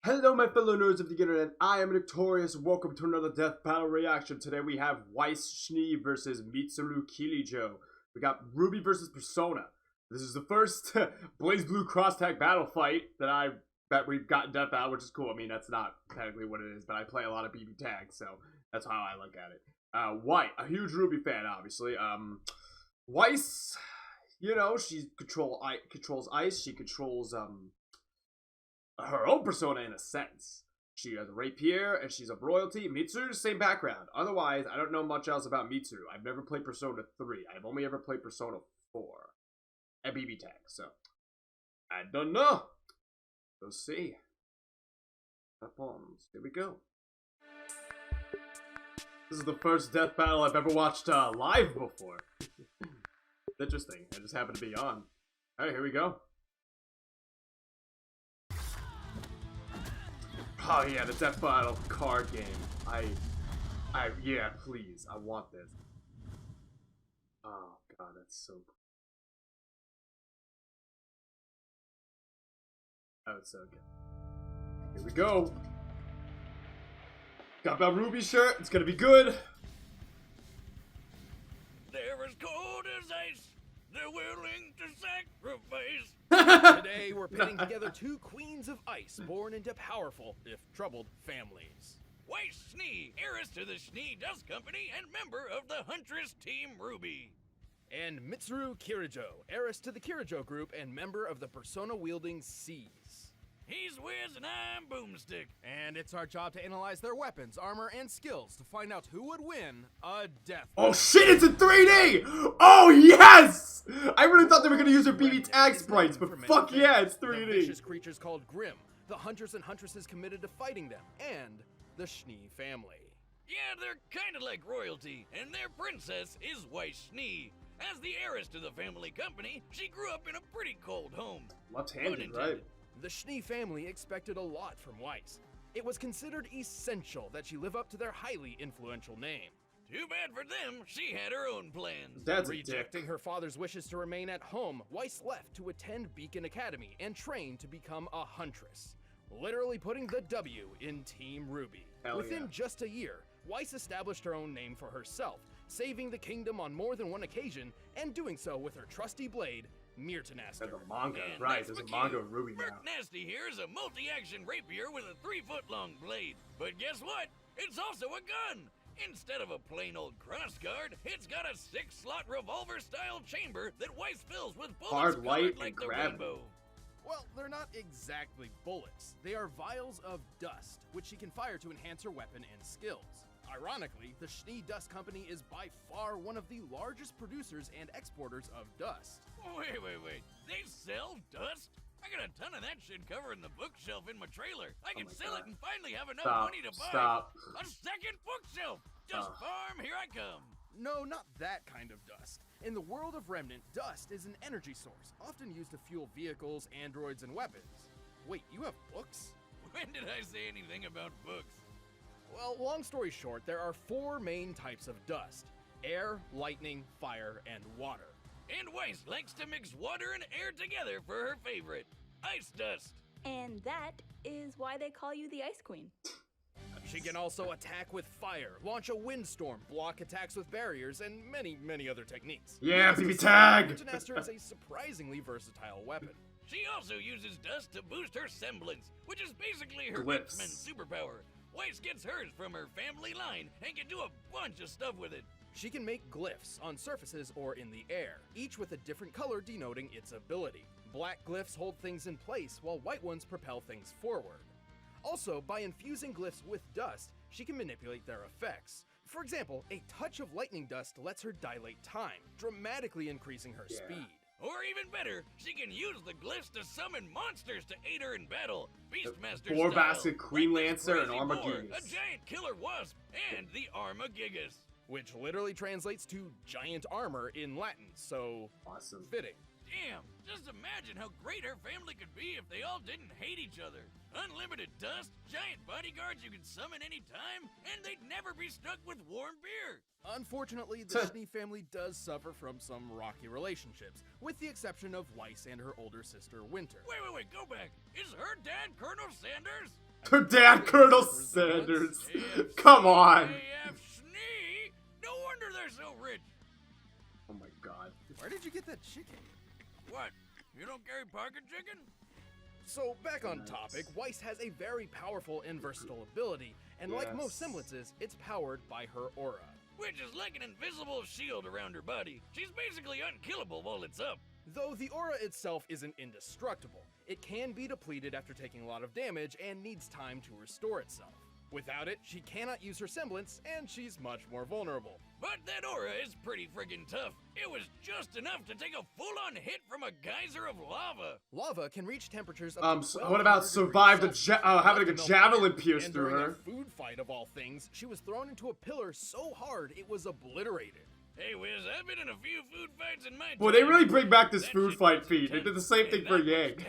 Hello my fellow nerds of the internet, I am Nictorious, welcome to another Death Battle reaction. Today we have Weiss versus Mitsuru Kirijo. We got Ruby versus Persona. This is the first Blaze Blue cross tag battle fight that we've gotten Death Battle, which is cool. I mean, that's not technically what it is, but I play a lot of BB tags, so that's how I look at it. White, a huge Ruby fan, obviously. Weiss, you know, she controls ice, she controls, her own persona in a sense. She has a rapier and she's a royalty. Mitsuru, same background. Otherwise, I don't know much else about Mitsuru. I've never played Persona 3. I've only ever played Persona 4 at BB Tag, so I don't know. We'll see. Here we go. This is the first death battle I've ever watched live before. Interesting. It just happened to be on. Alright, here we go. Oh yeah, the Death Battle card game. Yeah, please, I want this. Oh god, that's so cool. Oh, it's so good. Here we go. Got my Ruby shirt, it's gonna be good. They're as cold as ice. They're willing to sacrifice. Today, we're pitting together two queens of ice born into powerful, if troubled, families. Weiss Schnee, heiress to the Schnee Dust Company and member of the Huntress Team Ruby. And Mitsuru Kirijo, heiress to the Kirijo group and member of the persona-wielding Seas. He's Wiz and I'm Boomstick. And it's our job to analyze their weapons, armor, and skills to find out who would win a death battle. Oh shit, it's in 3D! Oh yes! I really thought they were gonna use their BB tag sprites, but fuck yeah, it's 3D. The vicious creatures called Grimm, the hunters and huntresses committed to fighting them, and the Schnee family. Yeah, they're kinda like royalty, and their princess is Weiss Schnee. As the heiress to the family company, she grew up in a pretty cold home. Left-handed, right? The Schnee family expected a lot from Weiss. It was considered essential that she live up to their highly influential name. Too bad for them, she had her own plans. That's Rejecting her father's wishes to remain at home, Weiss left to attend Beacon Academy and train to become a huntress, literally putting the W in Team Ruby. Within just a year, Weiss established her own name for herself, saving the kingdom on more than one occasion, and doing so with her trusty blade, Myrtanaster. There's a manga, right? There's a manga of Ruby now. Nasty here is a multi-action rapier with a 3-foot-long blade. But guess what? It's also a gun! Instead of a plain old crossguard, it's got a 6-slot revolver-style chamber that Weiss fills with bullets hard light like and the rainbow. Well, they're not exactly bullets. They are vials of dust, which she can fire to enhance her weapon and skills. Ironically, the Schnee Dust Company is by far one of the largest producers and exporters of dust. Wait. They sell dust? I got a ton of that shit covered in the bookshelf in my trailer. I can sell it and finally have enough money to buy a second bookshelf. Just farm, here I come. No, not that kind of dust. In the world of Remnant, dust is an energy source, often used to fuel vehicles, androids, and weapons. Wait, you have books? When did I say anything about books? Well, long story short, there are 4 main types of dust: air, lightning, fire, and water. And Weiss likes to mix water and air together for her favorite, ice dust. And that is why they call you the Ice Queen. She can also attack with fire, launch a windstorm, block attacks with barriers, and many other techniques. Yeah, BB tag! Myrtanaster is a surprisingly versatile weapon. She also uses dust to boost her semblance, which is basically her Glyphs. X-Men superpower. Weiss gets hers from her family line and can do a bunch of stuff with it. She can make glyphs on surfaces or in the air, each with a different color denoting its ability. Black glyphs hold things in place, while white ones propel things forward. Also, by infusing glyphs with dust, she can manipulate their effects. For example, a touch of lightning dust lets her dilate time, dramatically increasing her speed. Or even better, she can use the glyphs to summon monsters to aid her in battle. Beastmaster Four style, Basket, Queen like Lancer, and Crazy Boar, Armagigas. a giant killer wasp, and the Armagigas. Which literally translates to giant armor in Latin, so awesome. Fitting. Damn, just imagine how great her family could be if they all didn't hate each other. Unlimited dust, giant bodyguards you can summon anytime, and they'd never be stuck with warm beer. Unfortunately, the Schnee family does suffer from some rocky relationships, with the exception of Weiss and her older sister, Winter. Wait, go back. Is her dad Colonel Sanders? Her dad, Colonel Sanders. Come on. Snee. No wonder they're so rich. Oh my god. Where did you get that chicken? What? You don't carry pocket chicken? So, back on topic, Weiss has a very powerful and versatile ability, and like most semblances, it's powered by her aura. Which is like an invisible shield around her body. She's basically unkillable while it's up. Though the aura itself isn't indestructible, it can be depleted after taking a lot of damage and needs time to restore itself. Without it, she cannot use her semblance, and she's much more vulnerable. But that aura is pretty friggin' tough. It was just enough to take a full-on hit from a geyser of lava. Lava can reach temperatures up to what about survived having a javelin pierced through her? In a food fight of all things, she was thrown into a pillar so hard it was obliterated. Hey, Wiz, I've been in a few food fights in my time. Boy, they really bring back this food fight feat. They did the same thing for Yang.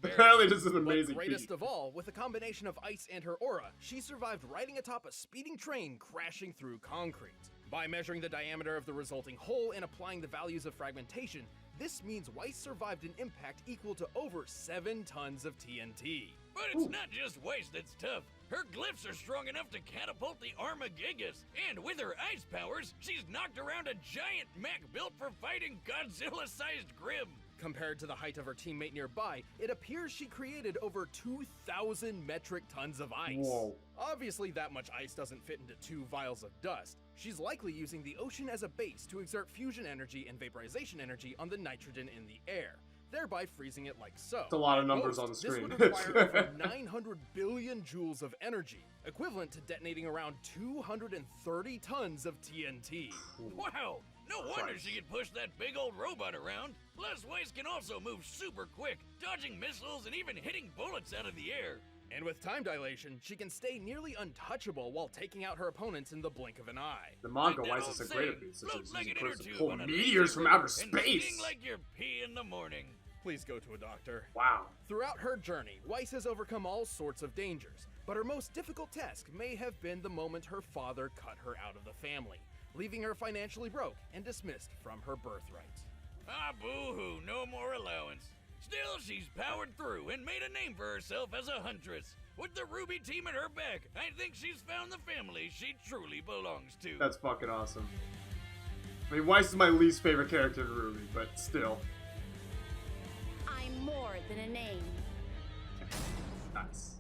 Apparently this is an amazing But greatest feat. of all, with a combination of ice and her aura, she survived riding atop a speeding train crashing through concrete. By measuring the diameter of the resulting hole and applying the values of fragmentation, this means Weiss survived an impact equal to over 7 tons of TNT. But it's not just Weiss that's tough. Her glyphs are strong enough to catapult the Armagigas, and with her ice powers, she's knocked around a giant mech built for fighting Godzilla-sized Grim. Compared to the height of her teammate nearby, it appears she created over 2,000 metric tons of ice. Whoa. Obviously, that much ice doesn't fit into 2 vials of dust. She's likely using the ocean as a base to exert fusion energy and vaporization energy on the nitrogen in the air, thereby freezing it like so. It's a lot of numbers on the screen. This would require over 900 billion joules of energy, equivalent to detonating around 230 tons of TNT. Wow! No wonder she could push that big old robot around. Plus, Weiss can also move super quick, dodging missiles and even hitting bullets out of the air. And with time dilation, she can stay nearly untouchable while taking out her opponents in the blink of an eye. The manga Weiss is a greater piece. She's pulling meteors from outer space. Sting like your pee in the morning. Please go to a doctor. Wow. Throughout her journey, Weiss has overcome all sorts of dangers, but her most difficult task may have been the moment her father cut her out of the family, leaving her financially broke and dismissed from her birthright. Ah, boo-hoo, no more allowance. Still, she's powered through and made a name for herself as a huntress. With the Ruby team at her back, I think she's found the family she truly belongs to. That's fucking awesome. I mean, Weiss is my least favorite character in Ruby, but still. I'm more than a name. Nice.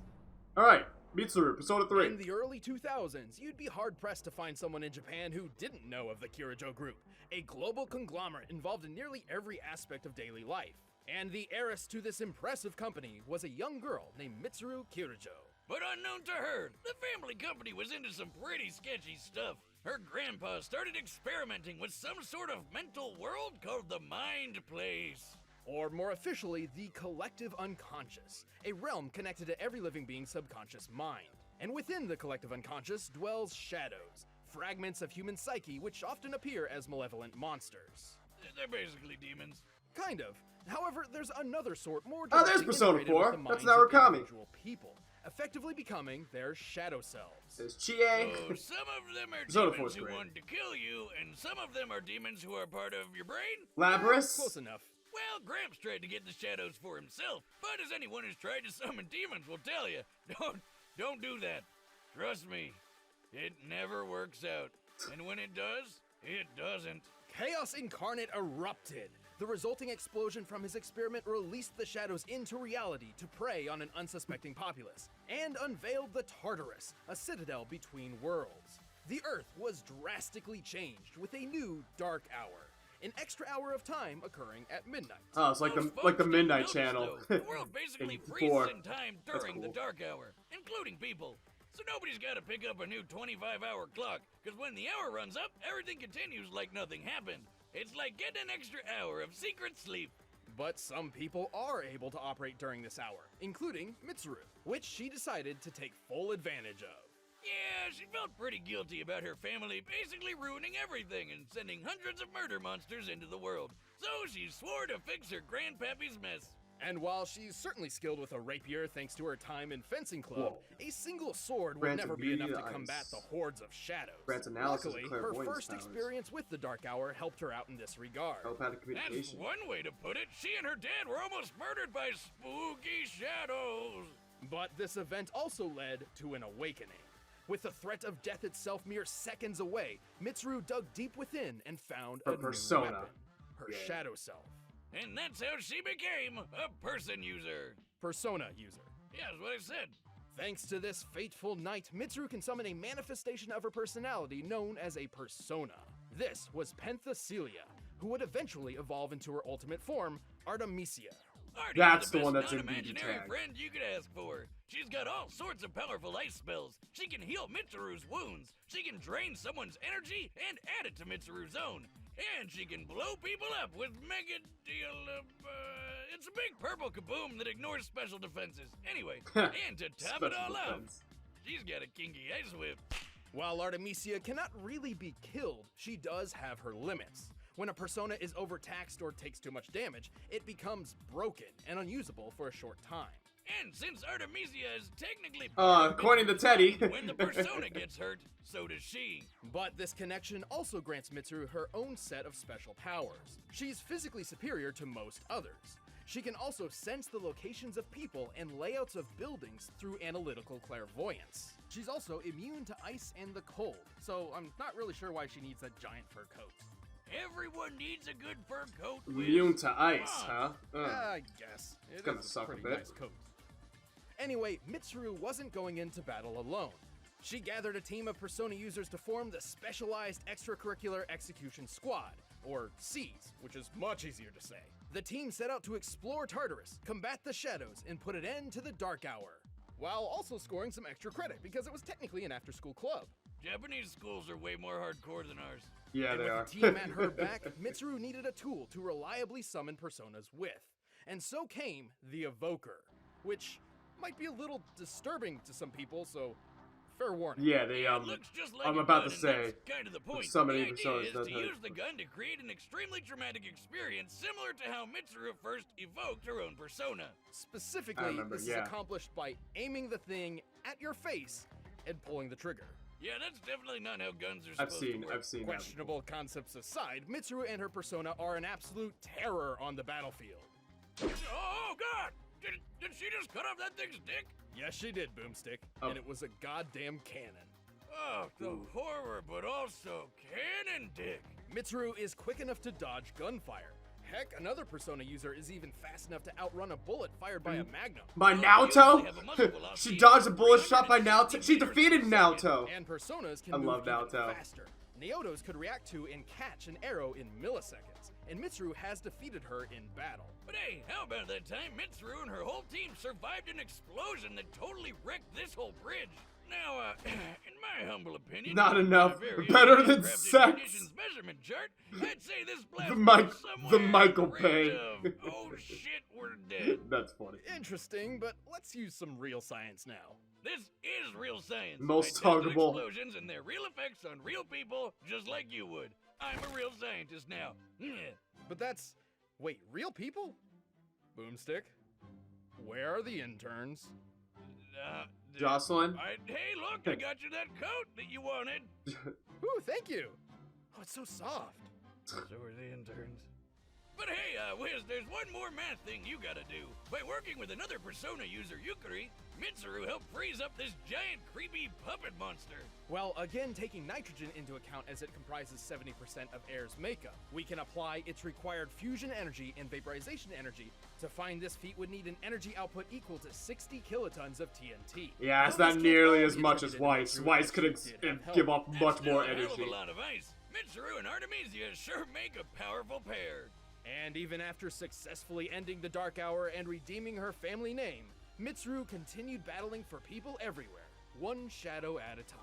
Alright, Mitsuru, Persona 3. In the early 2000s, you'd be hard-pressed to find someone in Japan who didn't know of the Kirijo Group, a global conglomerate involved in nearly every aspect of daily life. And the heiress to this impressive company was a young girl named Mitsuru Kirijo. But unknown to her, the family company was into some pretty sketchy stuff. Her grandpa started experimenting with some sort of mental world called the Mind Place. Or more officially, the collective unconscious, a realm connected to every living being's subconscious mind. And within the collective unconscious dwells shadows, fragments of human psyche which often appear as malevolent monsters. They're basically demons. Kind of. However, there's another sort more Oh, there's directly Persona integrated with 4. the That's minds of Narukami. individual people, effectively becoming their shadow selves. There's Chie. Oh, some of them are Persona demons 4's who great. want to kill you, and some of them are demons who are part of your brain. Labris. Close enough. Well, Gramps tried to get the shadows for himself, but as anyone who's tried to summon demons will tell you, don't do that. Trust me, it never works out. And when it does, it doesn't. Chaos Incarnate erupted. The resulting explosion from his experiment released the shadows into reality to prey on an unsuspecting populace, and unveiled the Tartarus, a citadel between worlds. The Earth was drastically changed with a new dark hour, an extra hour of time occurring at midnight. Oh, it's like Those the folks Midnight didn't Channel. notice, though. The world basically in freezes 4. in time That's during the cool. dark hour, including people. So nobody's got to pick up a new 25-hour clock, because when the hour runs up, everything continues like nothing happened. It's like getting an extra hour of secret sleep. But some people are able to operate during this hour, including Mitsuru, which she decided to take full advantage of. Yeah, she felt pretty guilty about her family basically ruining everything and sending hundreds of murder monsters into the world. So she swore to fix her grandpappy's mess. And while she's certainly skilled with a rapier thanks to her time in fencing club, Whoa. a single sword would Grants never be immunity enough to to combat ice. the hordes of shadows. Grants analysis of Luckily, her clairvoyance first powers. experience with the Dark Hour helped her out in this regard. Telepathic That's communication. one way to put it. She and her dad were almost murdered by spooky shadows. But this event also led to an awakening. With the threat of death itself mere seconds away, Mitsuru dug deep within and found Her a persona. new weapon, her shadow self. And that's how she became a person user. Persona user. Yeah, that's what I said. Thanks to this fateful night, Mitsuru can summon a manifestation of her personality known as a persona. This was Penthesilea, who would eventually evolve into her ultimate form, Artemisia. Artie That's is the one best that's in BB non-imaginary tag. friend you could ask for. She's got all sorts of powerful ice spells. She can heal Mitsuru's wounds. She can drain someone's energy and add it to Mitsuru's own. And she can blow people up with mega deal it's a big purple kaboom that ignores special defenses. Anyway, and to top it all out, she's got a kinky ice whip. While Artemisia cannot really be killed, she does have her limits. When a persona is overtaxed or takes too much damage, it becomes broken and unusable for a short time. And since Artemisia is technically according to Teddy. when the persona gets hurt, so does she. But this connection also grants Mitsuru her own set of special powers. She's physically superior to most others. She can also sense the locations of people and layouts of buildings through analytical clairvoyance. She's also immune to ice and the cold, so I'm not really sure why she needs that giant fur coat. Everyone needs a good fur coat. Immune to ice, huh? I guess. It's gonna suck a pretty bit. nice coat. Anyway, Mitsuru wasn't going into battle alone. She gathered a team of Persona users to form the Specialized Extracurricular Execution Squad, or SEAS, which is much easier to say. The team set out to explore Tartarus, combat the shadows, and put an end to the Dark Hour, while also scoring some extra credit because it was technically an after-school club. Japanese schools are way more hardcore than ours. Yeah, And they with are. the team at her back, Mitsuru needed a tool to reliably summon personas with. And so came the Evoker, which might be a little disturbing to some people, so fair warning. Yeah, they It looks just like I'm a about gun, to and say, that's kind of the point. summoning the idea personas is does to hurt. use the gun to create an extremely traumatic experience, similar to how Mitsuru first evoked her own persona. Specifically, I remember, this yeah. is accomplished by aiming the thing at your face and pulling the trigger. Yeah, that's definitely not how guns are supposed to work. I've seen that. Questionable concepts aside, Mitsuru and her persona are an absolute terror on the battlefield. Oh, God! Did she just cut off that thing's dick? Yes, she did, Boomstick, Oh. and it was a goddamn cannon. Oh, the horror, but also cannon dick. Mitsuru is quick enough to dodge gunfire. Heck, another Persona user is even fast enough to outrun a bullet fired by a Magnum. By Oh, you only Naoto? have a muscle velocity She of dodged a bullet shot by 360 Naoto. She meters defeated per second. Naoto. And Personas can I move love even Naoto. faster. Naotos could react to and catch an arrow in milliseconds, and Mitsuru has defeated her in battle. But hey, how about that time Mitsuru and her whole team survived an explosion that totally wrecked this whole bridge? Now, in my humble opinion, Not enough. a very Better than handcrafted sex. munitions measurement chart, I'd say this blast The was Mike- somewhere the in Michael range Bay. of, oh shit, we're dead. That's funny. Interesting, but let's use some real science now. This is real science. Most I tested huggable. explosions and their real effects on real people, just like you would. I'm a real scientist now. But that's... wait, real people? Boomstick? Where are the interns? Jocelyn? Hey, look, I got you that coat that you wanted. Ooh, thank you! Oh, it's so soft. So are the interns. But hey, Wiz, there's one more math thing you gotta do. By working with another Persona user, Yukari, Mitsuru helped freeze up this giant, creepy puppet monster. Well, again, taking nitrogen into account as it comprises 70% of air's makeup, we can apply its required fusion energy and vaporization energy. To find this feat would need an energy output equal to 60 kilotons of TNT. Yeah, it's Though not this can't nearly all as be much as attributed to Weiss. Mitsuru, Weiss could as she did have give help. off much That's more still a hell of energy. a lot of ice. Mitsuru and Artemisia sure make a powerful pair. And even after successfully ending the Dark Hour and redeeming her family name, Mitsuru continued battling for people everywhere, one shadow at a time.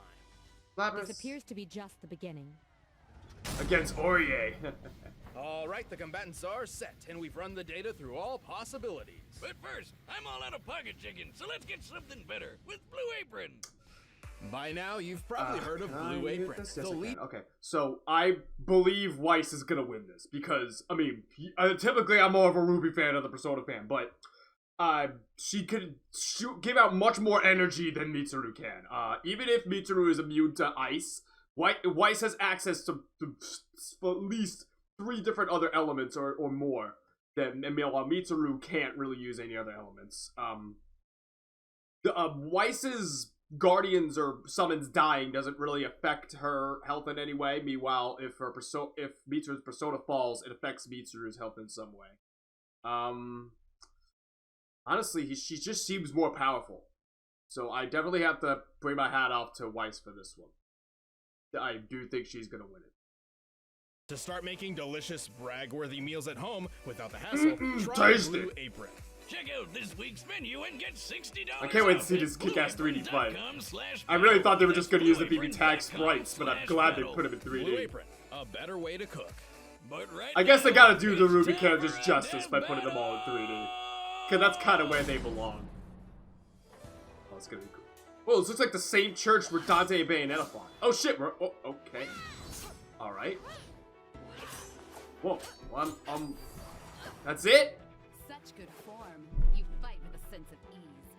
Lapis This appears to be just the beginning. against Aurier. Alright, the combatants are set, and we've run the data through all possibilities. But first, I'm all out of pocket chicken, so let's get something better with Blue Apron. By now, you've probably heard of Can I Blue hit Apron, this? Yes, the I lead can. Okay, so I believe Weiss is gonna win this because typically I'm more of a Ruby fan than the Persona fan, but she could give out much more energy than Mitsuru can. Even if Mitsuru is immune to ice, Weiss has access to at least 3 different other elements or more. While Mitsuru can't really use any other elements. Weiss's guardians or summons dying doesn't really affect her health in any way. Meanwhile, if Mitsuru's persona falls, it affects Mitsuru's health in some way. Honestly, she just seems more powerful. So I definitely have to bring my hat off to Weiss for this one. I do think she's gonna win it. To start making delicious, brag-worthy meals at home without the hassle, try Blue Apron. Check out this week's menu and get $60 I can't wait to off see at this kick-ass 3D fight. blueapron.com/battle. I really thought they were just gonna use the BB tag sprites, but I'm glad they blueapron.com/battle. put them in 3D. Blue Apron, a better way to cook. But right I guess they now, gotta do the it's Ruby time characters for a justice by death putting them all in 3D. battle. Cause that's kind of where they belong. Oh, it's gonna be cool. Whoa, this looks like the same church where Dante and Bayonetta fought. Oh shit, we're okay. Alright. Whoa, well, that's it? Such good form. You fight with a sense of ease.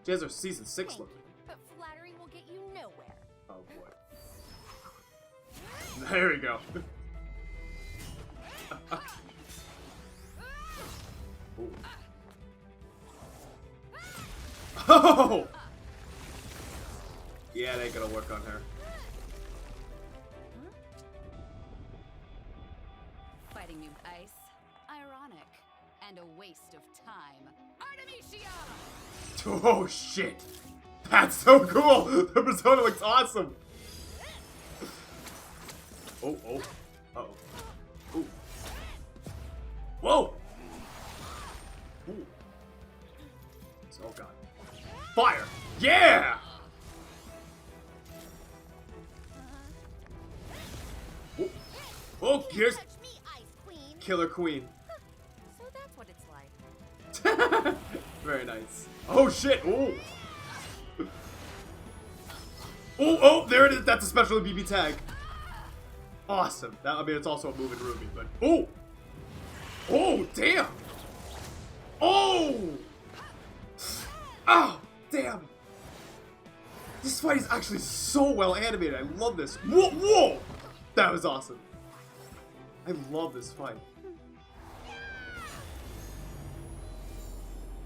She has her season 6 Thank look. you, but flattery will get you nowhere. Oh boy. There we go. Ooh. Oh! Yeah, it ain't gonna work on her. Fighting me with ice. Ironic. And a waste of time. Artemisia! Oh shit! That's so cool! The persona looks awesome! Oh, oh. Uh-oh. Ooh. Whoa! Ooh. Oh god. Fire! Yeah! Oh, oh here's Touch me, Ice Queen! Killer Queen. So that's what it's like. Very nice. Oh shit! Oh! Oh, oh, there it is. That's a special BB tag. Awesome. That, I mean, it's also a moving Ruby, but oh! Oh, damn! Oh! Oh, damn! This fight is actually so well animated. I love this. Whoa, whoa! That was awesome. I love this fight.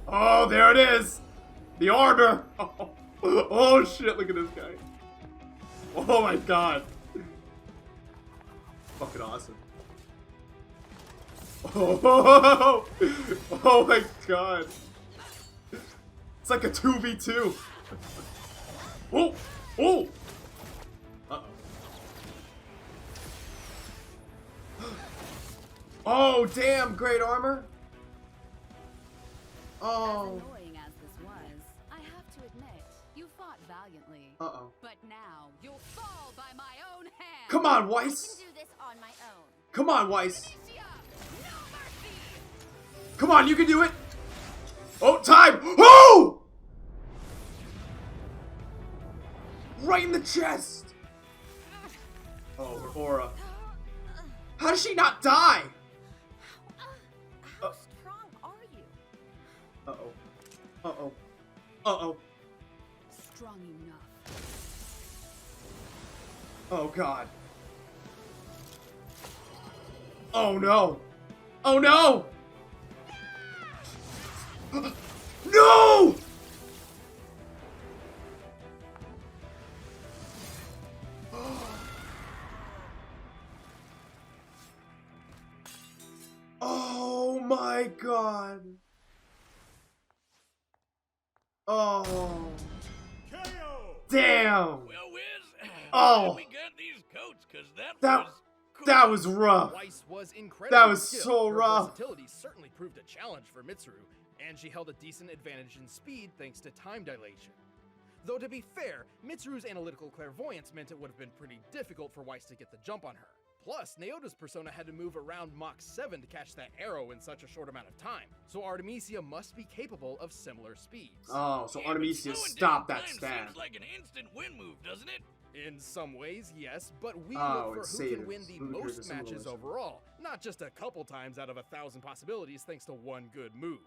Oh, there it is! The armor! Oh, oh shit, look at this guy. Oh my god. Fucking awesome. Oh, oh my god. It's like a 2v2. Oh, oh! Uh-oh. Oh, damn, great armor. Oh. As annoying as this was, I have to admit, you fought valiantly. Uh-oh. But now, you'll fall by my own hand! Come on, I Weiss. can do this on my own. Come on, Weiss. Artemisia! No mercy! Come on, you can do it. Oh, time. Oh! Right in the chest. Oh, her aura. How does she not die? How strong are you? Uh-oh. Uh-oh. Uh-oh. Strong enough. Oh, God. Oh, no. Oh, no! No! Oh, my God. Oh. Damn. Well, Wiz, Oh. we got these coats, cause that That- was cool. That was rough. Weiss was incredible. That was skilled. so Her rough. versatility certainly proved a challenge for Mitsuru, and she held a decent advantage in speed thanks to time dilation. Though to be fair, Mitsuru's analytical clairvoyance meant it would have been pretty difficult for Weiss to get the jump on her. Plus, Naota's persona had to move around Mach 7 to catch that arrow in such a short amount of time, so Artemisia must be capable of similar speeds. Oh, so Yeah, but Artemisia slowing stopped down that time stab. Seems like an instant win move, doesn't it? In some ways, yes, but we Oh, look it's for who can Satyrs. win the Who occurs most in similar matches ways. overall, not just a couple times out of 1,000 possibilities thanks to one good move.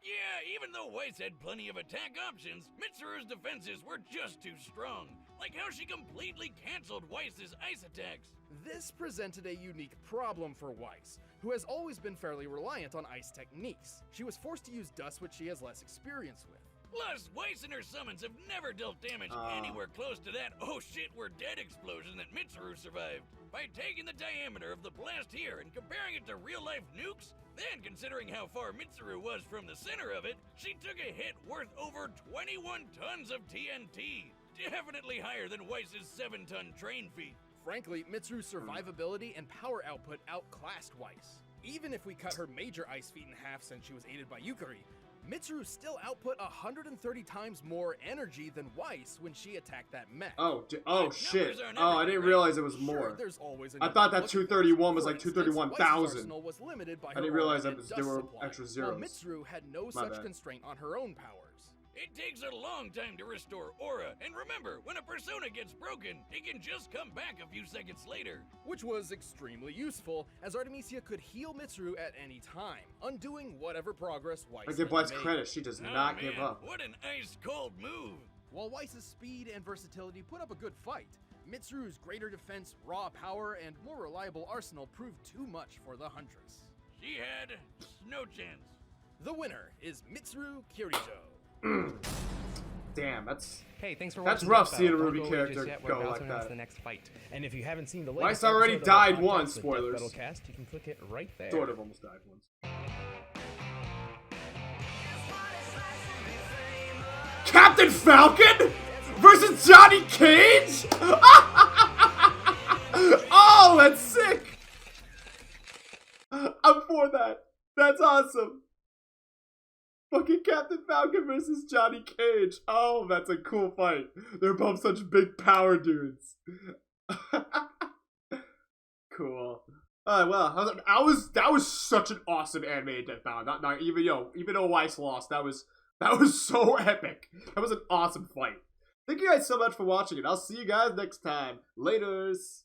Yeah, even though Weiss had plenty of attack options, Mitsuru's defenses were just too strong. Like how she completely canceled Weiss's ice attacks. This presented a unique problem for Weiss. who has always been fairly reliant on ice techniques. She was forced to use dust, which she has less experience with. Plus, Weiss and her summons have never dealt damage anywhere close to that "oh shit, we're dead" explosion that Mitsuru survived. By taking the diameter of the blast here and comparing it to real-life nukes, then considering how far Mitsuru was from the center of it, she took a hit worth over 21 tons of TNT. Definitely higher than Weiss's 7-ton train feat. Frankly, Mitsuru's survivability and power output outclassed Weiss. Even if we cut her major ice feat in half since she was aided by Yukari, Mitsuru still output 130 times more energy than Weiss when she attacked that mech. Oh shit. Oh, I didn't realize it was more. Sure, there's always I thought that 231 was like For instance, 231,000. Weiss's arsenal was limited by I her didn't realize aura that and there dust were supply, extra while zeros. Mitsuru had no My such bad. constraint on her own powers. It takes a long time to restore aura, and remember, when a persona gets broken, it can just come back a few seconds later. Which was extremely useful, as Artemisia could heal Mitsuru at any time, undoing whatever progress Weiss I give had Weiss made. credit, she does Oh, not man, give up. What an ice-cold move! While Weiss's speed and versatility put up a good fight, Mitsuru's greater defense, raw power, and more reliable arsenal proved too much for the Huntress. She had no chance. The winner is Mitsuru Kirijo. Damn, that's... Hey, thanks for That's watching. rough this seeing a battle. Ruby Don't go away character just yet. We're go about like to announce that. the next fight. And if you haven't seen the Weiss latest already episode of our died podcast, once, the Death spoilers. Battle Cast, you can click it right there. Sort of almost died once. Captain Falcon versus Johnny Cage? Oh, that's sick! I'm for that. That's awesome. Fucking Captain Falcon versus Johnny Cage. Oh, that's a cool fight. They're both such big power dudes. Cool. Well, that was such an awesome animated death battle. Not even though Weiss lost, that was so epic. That was an awesome fight. Thank you guys so much for watching, and I'll see you guys next time. Laters.